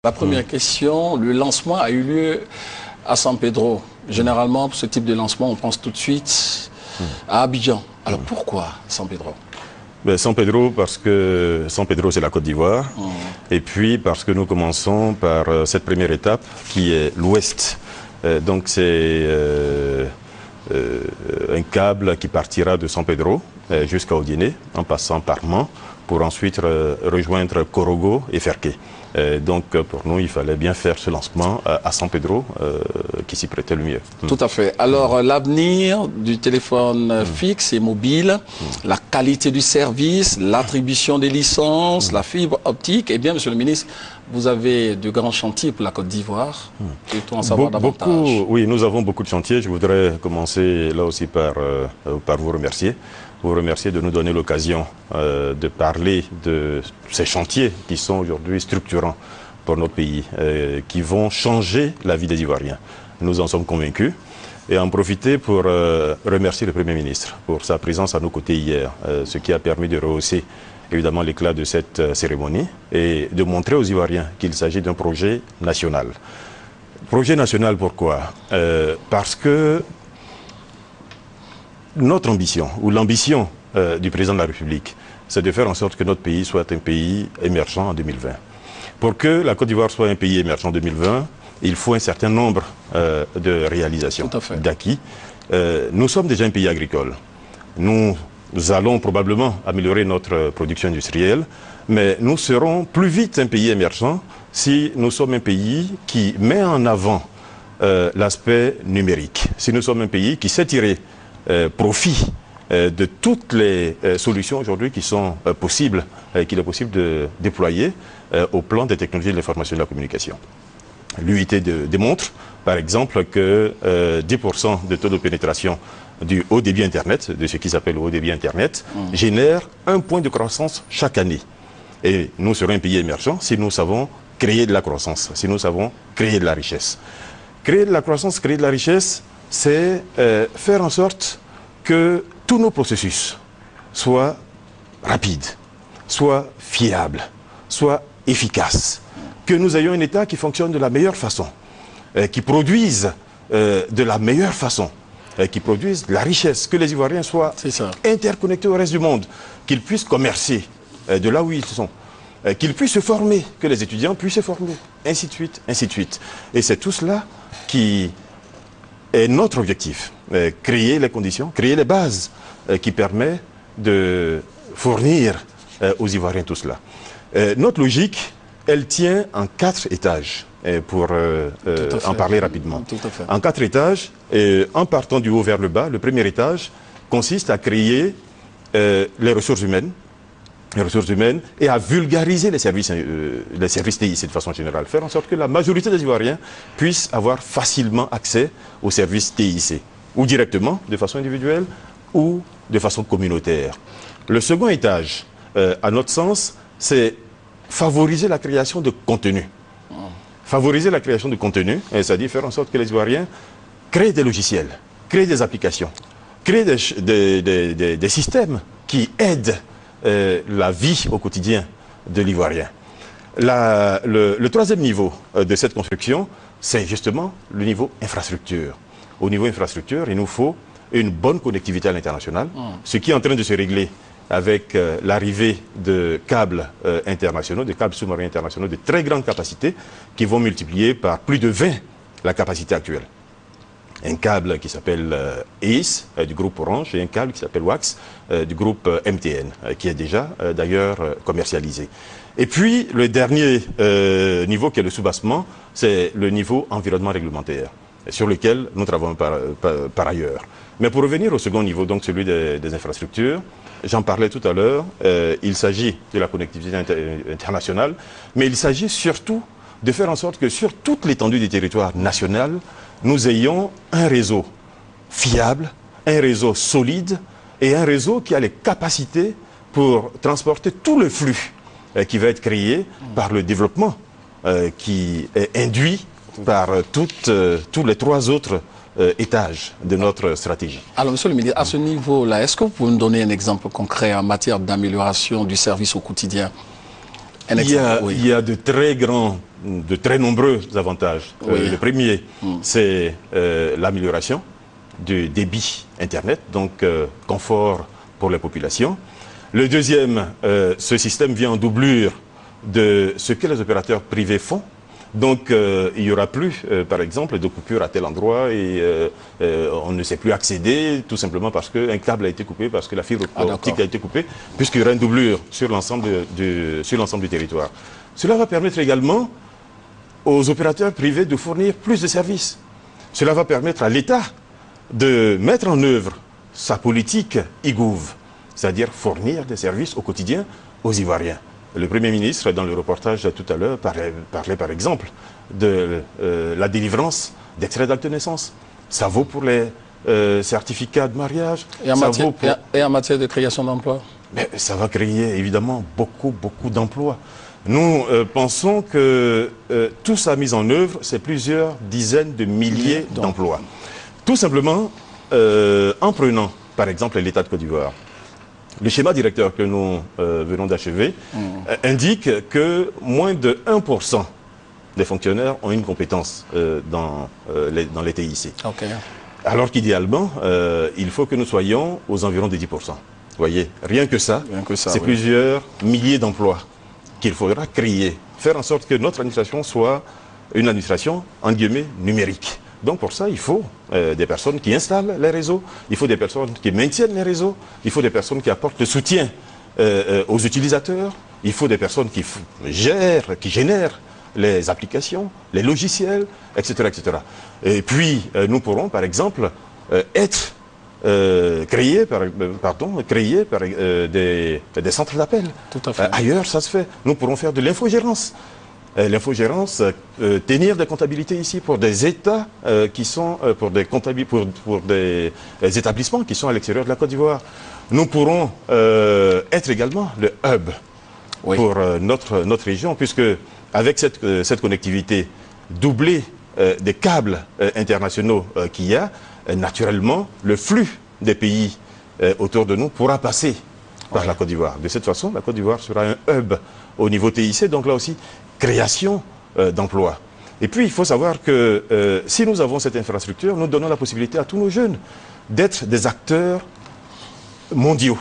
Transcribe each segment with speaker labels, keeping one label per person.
Speaker 1: La première question, le lancement a eu lieu à San Pedro. Généralement, pour ce type de lancement, on pense tout de suite à Abidjan. Alors pourquoi San Pedro?
Speaker 2: San Pedro, parce que San Pedro, c'est la Côte d'Ivoire. Et puis, parce que nous commençons par cette première étape qui est l'ouest. Donc, c'est un câble qui partira de San Pedro jusqu'à Odiné, en passant par Mans, pour ensuite rejoindre Korogo et Ferké. Donc pour nous, il fallait bien faire ce lancement à San Pedro, qui s'y prêtait le mieux.
Speaker 1: Tout à fait. Alors l'avenir du téléphone fixe et mobile, la qualité du service, l'attribution des licences, la fibre optique, eh bien, Monsieur le ministre, vous avez de grands chantiers pour la Côte d'Ivoire. Peut-on en savoir davantage?
Speaker 2: Oui, nous avons beaucoup de chantiers. Je voudrais commencer là aussi par vous remercier. Vous remercier de nous donner l'occasion de parler de ces chantiers qui sont aujourd'hui structurants pour notre pays, qui vont changer la vie des Ivoiriens. Nous en sommes convaincus. Et en profiter pour remercier le Premier ministre pour sa présence à nos côtés hier, ce qui a permis de rehausser évidemment l'éclat de cette cérémonie et de montrer aux Ivoiriens qu'il s'agit d'un projet national. Projet national pourquoi? Parce que notre ambition, ou l'ambition du président de la République, c'est de faire en sorte que notre pays soit un pays émergent en 2020. Pour que la Côte d'Ivoire soit un pays émergent en 2020, il faut un certain nombre de réalisations, d'acquis. Nous sommes déjà un pays agricole. Nous allons probablement améliorer notre production industrielle, mais nous serons plus vite un pays émergent si nous sommes un pays qui met en avant l'aspect numérique. Si nous sommes un pays qui sait tirer profit de toutes les solutions aujourd'hui qui sont possibles, qu'il est possible de déployer au plan des technologies de l'information et de la communication. L'UIT démontre, par exemple, que 10% de taux de pénétration du haut débit Internet, de ce qui s'appelle le haut débit Internet, génère 1 point de croissance chaque année. Et nous serons un pays émergent si nous savons créer de la croissance, si nous savons créer de la richesse. Créer de la croissance, créer de la richesse, c'est faire en sorte que tous nos processus soient rapides, soient fiables, soient efficaces, que nous ayons un État qui fonctionne de la meilleure façon, qui produise de la meilleure façon, qui produise de la richesse, que les Ivoiriens soient interconnectés au reste du monde, qu'ils puissent commercer de là où ils sont, qu'ils puissent se former, que les étudiants puissent se former, ainsi de suite, ainsi de suite. Et c'est tout cela qui est notre objectif, créer les conditions, créer les bases qui permettent de fournir aux Ivoiriens tout cela. Notre logique, elle tient en 4 étages, pour en parler rapidement. En 4 étages, en partant du haut vers le bas, le premier étage consiste à créer les ressources humaines et à vulgariser les services TIC de façon générale. Faire en sorte que la majorité des Ivoiriens puissent avoir facilement accès aux services TIC, ou directement, de façon individuelle, ou de façon communautaire. Le second étage, à notre sens, c'est favoriser la création de contenu. Favoriser la création de contenu, c'est-à-dire faire en sorte que les Ivoiriens créent des logiciels, créent des applications, créent des systèmes qui aident la vie au quotidien de l'Ivoirien. Le troisième niveau de cette construction, c'est justement le niveau infrastructure. Au niveau infrastructure, il nous faut une bonne connectivité à l'international, ce qui est en train de se régler avec l'arrivée de câbles internationaux, de câbles sous-marins internationaux de très grande capacité, qui vont multiplier par plus de 20 la capacité actuelle. Un câble qui s'appelle EIS du groupe Orange et un câble qui s'appelle WAX du groupe MTN, qui est déjà d'ailleurs commercialisé. Et puis le dernier niveau qui est le soubassement, c'est le niveau environnement réglementaire, sur lequel nous travaillons par ailleurs. Mais pour revenir au second niveau, donc celui des infrastructures, j'en parlais tout à l'heure, il s'agit de la connectivité internationale, mais il s'agit surtout de faire en sorte que sur toute l'étendue du territoire national, nous ayons un réseau fiable, un réseau solide et un réseau qui a les capacités pour transporter tout le flux qui va être créé par le développement qui est induit par tous les 3 autres étages de notre stratégie.
Speaker 1: Alors, Monsieur le ministre, à ce niveau-là, est-ce que vous pouvez nous donner un exemple concret en matière d'amélioration du service au quotidien?
Speaker 2: Il y a de très nombreux avantages. Le premier, c'est l'amélioration du débit Internet, donc confort pour les populations. Le deuxième, ce système vient en doublure de ce que les opérateurs privés font. Donc, il n'y aura plus, par exemple, de coupure à tel endroit et on ne sait plus accéder, tout simplement parce qu'un câble a été coupé, parce que la fibre optique a été coupée, puisqu'il y aura une doublure sur l'ensemble du territoire. Cela va permettre également aux opérateurs privés de fournir plus de services. Cela va permettre à l'État de mettre en œuvre sa politique IGOV, c'est-à-dire fournir des services au quotidien aux Ivoiriens. Le Premier ministre, dans le reportage tout à l'heure, parlait par exemple de la délivrance d'extraits d'acte de naissance. Ça vaut pour les certificats de mariage.
Speaker 1: Et en matière de création d'emplois?
Speaker 2: Ça va créer évidemment beaucoup d'emplois. Nous pensons que tout ça mis en œuvre, c'est plusieurs dizaines de milliers d'emplois. Tout simplement en prenant par exemple l'État de Côte d'Ivoire. Le schéma directeur que nous venons d'achever indique que moins de 1% des fonctionnaires ont une compétence dans les TIC. Alors qu'idéalement, il faut que nous soyons aux environs des 10%. Vous voyez, rien que ça c'est plusieurs milliers d'emplois qu'il faudra créer. Faire en sorte que notre administration soit une administration, en guillemets, numérique. Donc pour ça, il faut des personnes qui installent les réseaux, il faut des personnes qui maintiennent les réseaux, il faut des personnes qui apportent le soutien aux utilisateurs, il faut des personnes qui génèrent les applications, les logiciels, etc., etc. Et puis, nous pourrons, par exemple, être créés par des centres d'appel. Ailleurs, ça se fait. Nous pourrons faire de l'infogérance. L'infogérance, tenir des comptabilités ici pour des États qui sont, pour des établissements qui sont à l'extérieur de la Côte d'Ivoire. Nous pourrons être également le hub pour notre région, puisque avec cette connectivité doublée des câbles internationaux qu'il y a, naturellement, le flux des pays autour de nous pourra passer par la Côte d'Ivoire. De cette façon, la Côte d'Ivoire sera un hub au niveau TIC, donc là aussi, création d'emplois. Et puis, il faut savoir que si nous avons cette infrastructure, nous donnons la possibilité à tous nos jeunes d'être des acteurs mondiaux.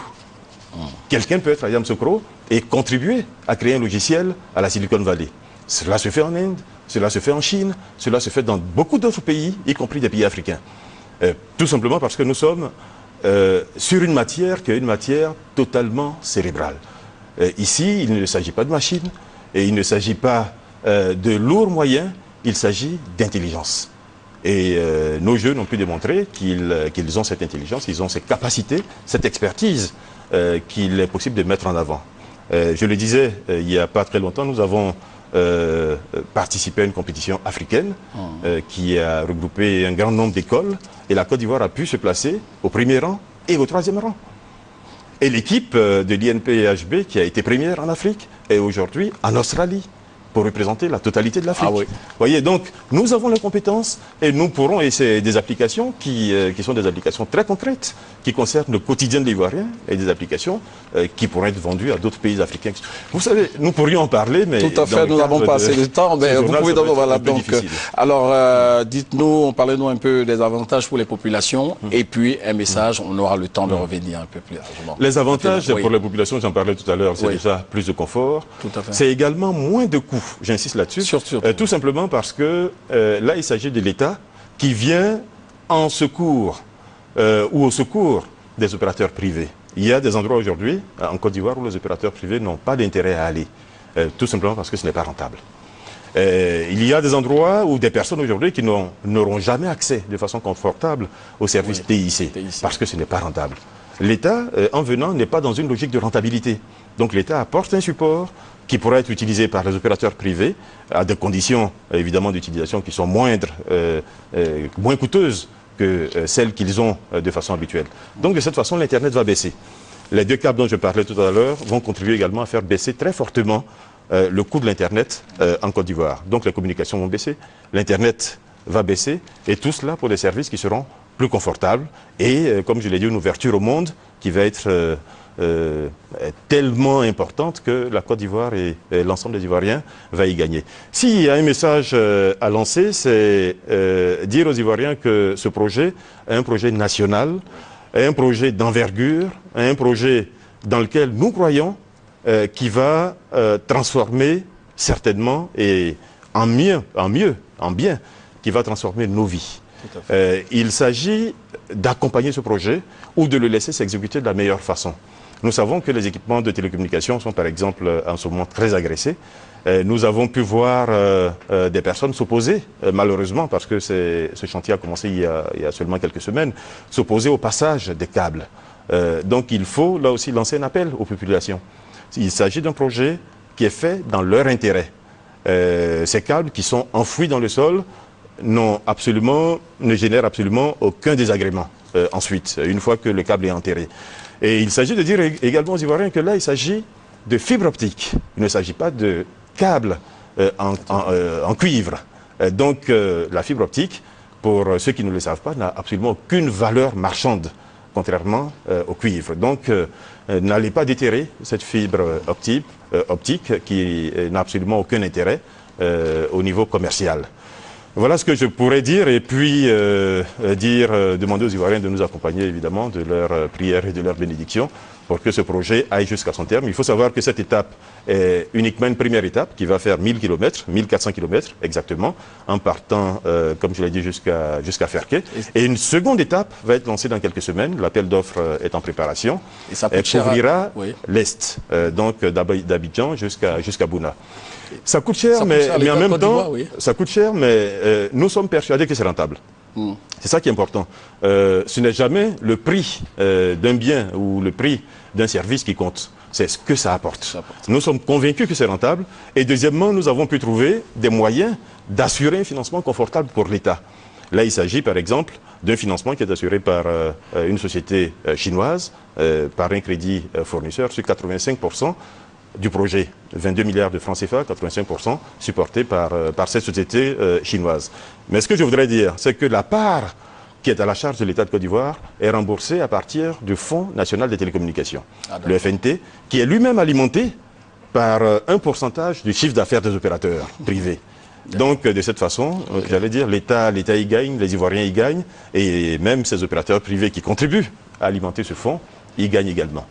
Speaker 2: Quelqu'un peut être à Yamoussoukro et contribuer à créer un logiciel à la Silicon Valley. Cela se fait en Inde, cela se fait en Chine, cela se fait dans beaucoup d'autres pays, y compris des pays africains. Tout simplement parce que nous sommes sur une matière qui est une matière totalement cérébrale. Ici, il ne s'agit pas de machines, et il ne s'agit pas de lourds moyens, il s'agit d'intelligence. Et nos jeunes ont pu démontrer qu'ils ont cette intelligence, ils ont cette capacité, cette expertise qu'il est possible de mettre en avant. Je le disais, il n'y a pas très longtemps, nous avons participé à une compétition africaine qui a regroupé un grand nombre d'écoles, et la Côte d'Ivoire a pu se placer au premier rang et au troisième rang. Et l'équipe de l'INPHB, qui a été première en Afrique, est aujourd'hui en Australie pour représenter la totalité de l'Afrique. Vous voyez, donc nous avons les compétences et nous pourrons, et c'est des applications qui sont des applications très concrètes, qui concernent le quotidien de l'Ivoirien, et des applications qui pourraient être vendues à d'autres pays africains. Vous savez, nous pourrions en parler, mais...
Speaker 1: Tout à fait, nous n'avons pas assez de temps, mais vous pouvez donc... Voilà, donc alors, dites-nous, parlez-nous un peu des avantages pour les populations, et puis un message, on aura le temps de revenir un peu plus largement.
Speaker 2: Les avantages pour les populations, j'en parlais tout à l'heure, c'est déjà plus de confort. C'est également moins de coûts. J'insiste là-dessus, tout simplement parce que là, il s'agit de l'État qui vient en secours ou au secours des opérateurs privés. Il y a des endroits aujourd'hui, en Côte d'Ivoire, où les opérateurs privés n'ont pas d'intérêt à aller, tout simplement parce que ce n'est pas rentable. Il y a des endroits où des personnes aujourd'hui qui n'auront jamais accès de façon confortable aux services TIC, parce que ce n'est pas rentable. L'État, en venant, n'est pas dans une logique de rentabilité. Donc l'État apporte un support qui pourrait être utilisé par les opérateurs privés à des conditions évidemment d'utilisation qui sont moindres, moins coûteuses que celles qu'ils ont de façon habituelle. Donc de cette façon, l'Internet va baisser. Les deux câbles dont je parlais tout à l'heure vont contribuer également à faire baisser très fortement le coût de l'Internet en Côte d'Ivoire. Donc les communications vont baisser, l'Internet va baisser, et tout cela pour des services qui seront plus confortables et, comme je l'ai dit, une ouverture au monde qui va être tellement importante que la Côte d'Ivoire et l'ensemble des Ivoiriens va y gagner. S'il y a un message à lancer, c'est dire aux Ivoiriens que ce projet est un projet national, est un projet d'envergure, est un projet dans lequel nous croyons qui va transformer certainement et en bien, qui va transformer nos vies. Il s'agit d'accompagner ce projet ou de le laisser s'exécuter de la meilleure façon. Nous savons que les équipements de télécommunication sont par exemple en ce moment très agressés. Nous avons pu voir des personnes s'opposer, malheureusement, parce que ce chantier a commencé il y a seulement quelques semaines, s'opposer au passage des câbles. Donc il faut là aussi lancer un appel aux populations. Il s'agit d'un projet qui est fait dans leur intérêt. Ces câbles qui sont enfouis dans le sol ne génèrent absolument aucun désagrément ensuite, une fois que le câble est enterré. Et il s'agit de dire également aux Ivoiriens que là, il s'agit de fibre optique. Il ne s'agit pas de câbles en cuivre. Donc la fibre optique, pour ceux qui ne le savent pas, n'a absolument aucune valeur marchande, contrairement au cuivre. Donc n'allez pas déterrer cette fibre optique qui n'a absolument aucun intérêt au niveau commercial. Voilà ce que je pourrais dire et puis demander aux Ivoiriens de nous accompagner évidemment de leurs prières et de leurs bénédictions pour que ce projet aille jusqu'à son terme. Il faut savoir que cette étape est uniquement une première étape qui va faire 1000 km, 1400 km exactement, en partant, comme je l'ai dit, jusqu'à Ferké. Et une seconde étape va être lancée dans quelques semaines. L'appel d'offres est en préparation.
Speaker 1: Et ça
Speaker 2: couvrira l'Est, donc d'Abidjan jusqu'à Bouna. Ça coûte cher, mais en même temps, ça coûte cher, mais nous sommes persuadés que c'est rentable. C'est ça qui est important. Ce n'est jamais le prix d'un bien ou le prix d'un service qui compte. C'est ce que ça apporte. Nous sommes convaincus que c'est rentable. Et deuxièmement, nous avons pu trouver des moyens d'assurer un financement confortable pour l'État. Là, il s'agit par exemple d'un financement qui est assuré par une société chinoise, par un crédit fournisseur sur 85% du projet, 22 milliards de francs CFA, 85% supportés par cette société chinoise. Mais ce que je voudrais dire, c'est que la part qui est à la charge de l'État de Côte d'Ivoire est remboursée à partir du Fonds national des télécommunications, le FNT, qui est lui-même alimenté par un pourcentage du chiffre d'affaires des opérateurs privés. Donc, de cette façon, j'allais dire, l'État y gagne, les Ivoiriens y gagnent, et même ces opérateurs privés qui contribuent à alimenter ce fonds, y gagnent également.